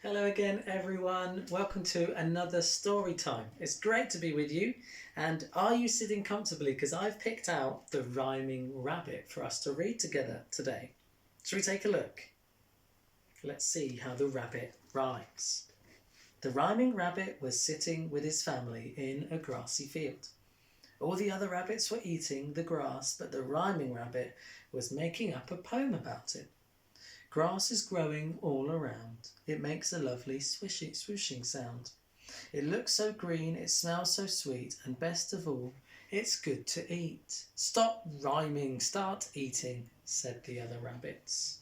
Hello again, everyone. Welcome to another story time. It's great to be with you. And are you sitting comfortably? Because I've picked out the rhyming rabbit for us to read together today. Shall we take a look? Let's see how the rabbit rhymes. The rhyming rabbit was sitting with his family in a grassy field. All the other rabbits were eating the grass, but the rhyming rabbit was making up a poem about it. Grass is growing all around. It makes a lovely swooshing sound. It looks so green, it smells so sweet, and best of all, it's good to eat. Stop rhyming, start eating, said the other rabbits.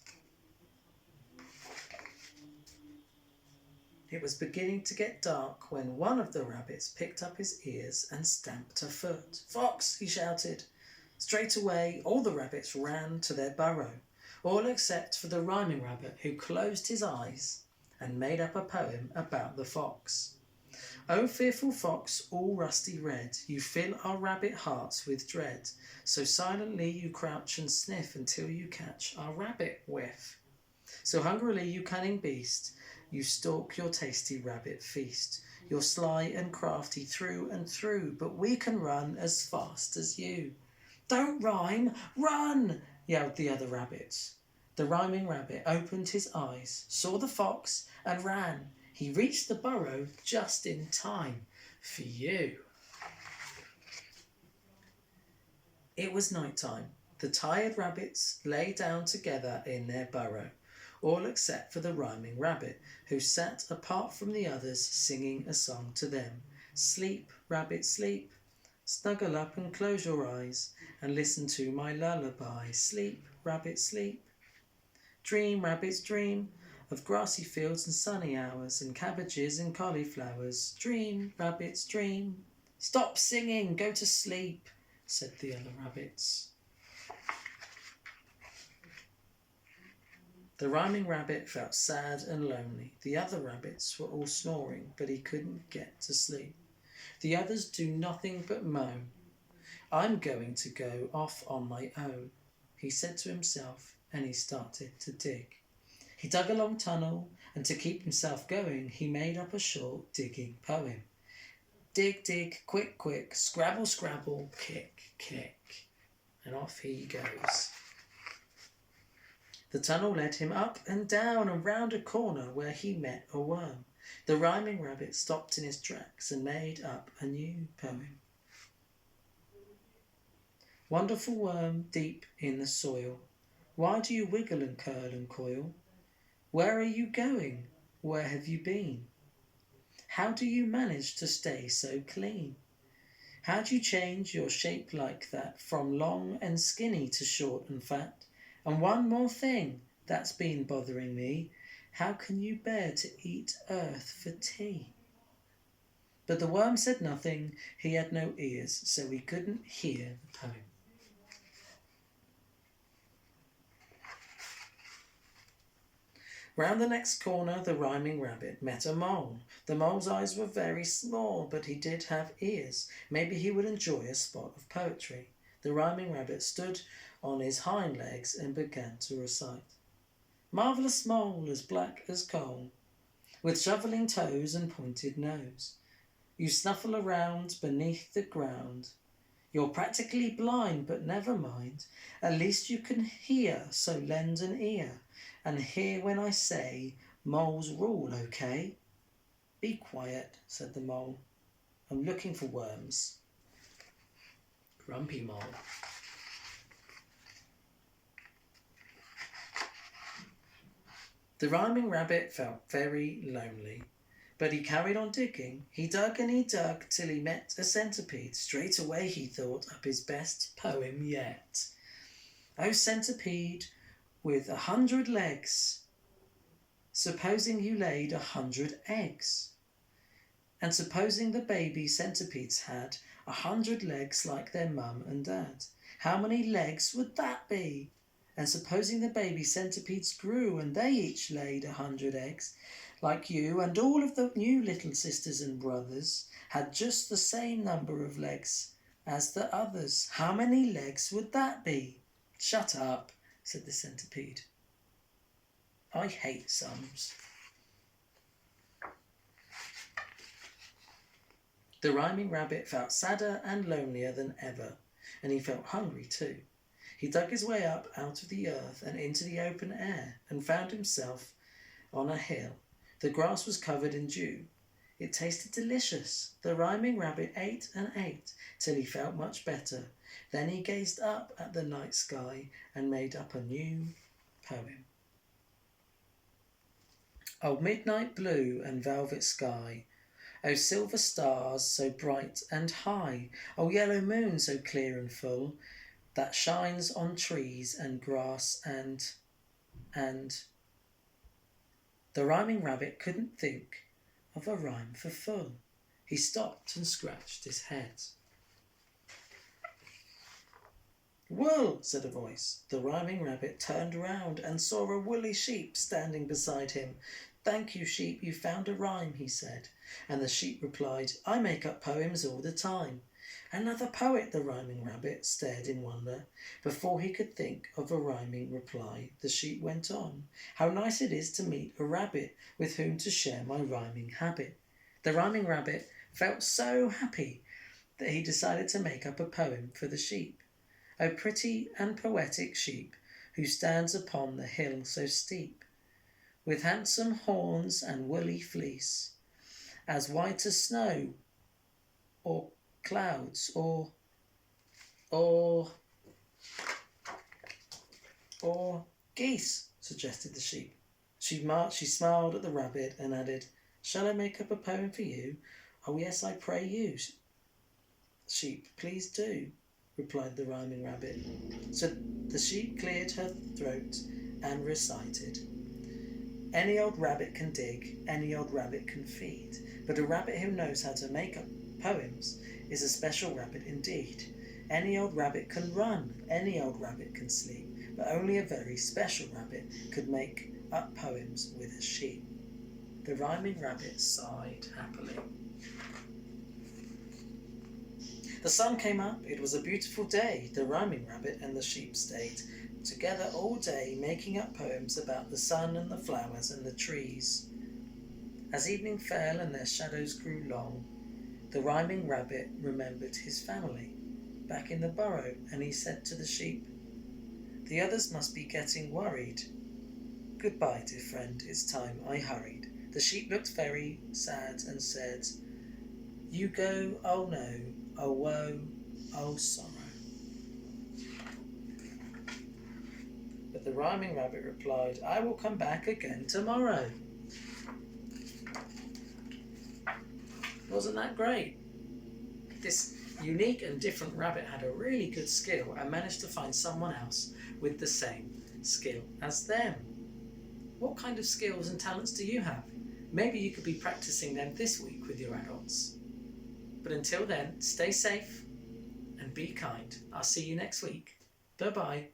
It was beginning to get dark when one of the rabbits picked up his ears and stamped a foot. Fox, he shouted. Straight away, all the rabbits ran to their burrow, all except for the rhyming rabbit, who closed his eyes and made up a poem about the fox. O fearful fox, all rusty red, you fill our rabbit hearts with dread. So silently you crouch and sniff until you catch our rabbit whiff. So hungrily, you cunning beast, you stalk your tasty rabbit feast. You're sly and crafty through and through, but we can run as fast as you. Don't rhyme, run! Yelled the other rabbits. The rhyming rabbit opened his eyes, saw the fox, and ran. He reached the burrow just in time for you. It was night time. The tired rabbits lay down together in their burrow, all except for the rhyming rabbit, who sat apart from the others singing a song to them. Sleep, rabbit, sleep. Snuggle up and close your eyes and listen to my lullaby. Sleep, rabbit, sleep. Dream, rabbits, dream of grassy fields and sunny hours and cabbages and cauliflowers. Dream, rabbits, dream. Stop singing, go to sleep, said the other rabbits. The rhyming rabbit felt sad and lonely. The other rabbits were all snoring, but he couldn't get to sleep. The others do nothing but moan. I'm going to go off on my own, he said to himself, and he started to dig. He dug a long tunnel, and to keep himself going, he made up a short digging poem. Dig, dig, quick, quick, scrabble, scrabble, kick, kick. And off he goes. The tunnel led him up and down and round a corner where he met a worm. The rhyming rabbit stopped in his tracks and made up a new poem. Wonderful worm deep in the soil, why do you wiggle and curl and coil? Where are you going? Where have you been? How do you manage to stay so clean? How do you change your shape like that, from long and skinny to short and fat? And one more thing that's been bothering me, how can you bear to eat earth for tea? But the worm said nothing, he had no ears, so he couldn't hear the poem. Round the next corner the rhyming rabbit met a mole. The mole's eyes were very small, but he did have ears. Maybe he would enjoy a spot of poetry. The rhyming rabbit stood on his hind legs and began to recite. Marvellous mole, as black as coal, with shoveling toes and pointed nose. You snuffle around beneath the ground. You're practically blind, but never mind. At least you can hear, so lend an ear. And hear when I say, moles rule, okay? Be quiet, said the mole. I'm looking for worms. Grumpy mole. The rhyming rabbit felt very lonely, but he carried on digging. He dug and he dug till he met a centipede. Straight away he thought up his best poem yet. Oh, centipede with 100 legs, supposing you laid 100 eggs, and supposing the baby centipedes had 100 legs like their mum and dad, how many legs would that be? And supposing the baby centipedes grew and they each laid 100 eggs, like you, and all of the new little sisters and brothers had just the same number of legs as the others, how many legs would that be? Shut up, said the centipede. I hate sums. The Rhyming Rabbit felt sadder and lonelier than ever, and he felt hungry too. He dug his way up out of the earth and into the open air, and found himself on a hill. The grass was covered in dew. It tasted delicious. The Rhyming Rabbit ate and ate till he felt much better. Then he gazed up at the night sky and made up a new poem. O midnight blue and velvet sky, O silver stars so bright and high, O yellow moon so clear and full, that shines on trees and grass and... The Rhyming Rabbit couldn't think of a rhyme for full. He stopped and scratched his head. "Wool," said a voice. The Rhyming Rabbit turned round and saw a woolly sheep standing beside him. "Thank you, sheep, you found a rhyme," he said. And the sheep replied, "I make up poems all the time." "Another poet!" The Rhyming Rabbit stared in wonder. Before he could think of a rhyming reply, the sheep went on. "How nice it is to meet a rabbit with whom to share my rhyming habit." The Rhyming Rabbit felt so happy that he decided to make up a poem for the sheep. "O pretty and poetic sheep, who stands upon the hill so steep, with handsome horns and woolly fleece, as white as snow, or clouds, or geese," suggested the sheep. She smiled at the rabbit and added, "Shall I make up a poem for you?" "Oh yes, I pray you, sheep, please do," replied the Rhyming Rabbit. So the sheep cleared her throat and recited, "Any old rabbit can dig, any old rabbit can feed, but a rabbit who knows how to make up poems is a special rabbit indeed. Any old rabbit can run, any old rabbit can sleep, but only a very special rabbit could make up poems with a sheep." The Rhyming Rabbit sighed happily. The sun came up. It was a beautiful day. The Rhyming Rabbit and the sheep stayed together all day, making up poems about the sun and the flowers and the trees. As evening fell and their shadows grew long, the Rhyming Rabbit remembered his family back in the burrow, and he said to the sheep, "The others must be getting worried. Goodbye, dear friend, it's time I hurried." The sheep looked very sad and said, "You go, oh no, oh woe, oh sorrow." But the Rhyming Rabbit replied, "I will come back again tomorrow." Wasn't that great? This unique and different rabbit had a really good skill and managed to find someone else with the same skill as them. What kind of skills and talents do you have? Maybe you could be practicing them this week with your adults. But until then, stay safe and be kind. I'll see you next week. Bye-bye.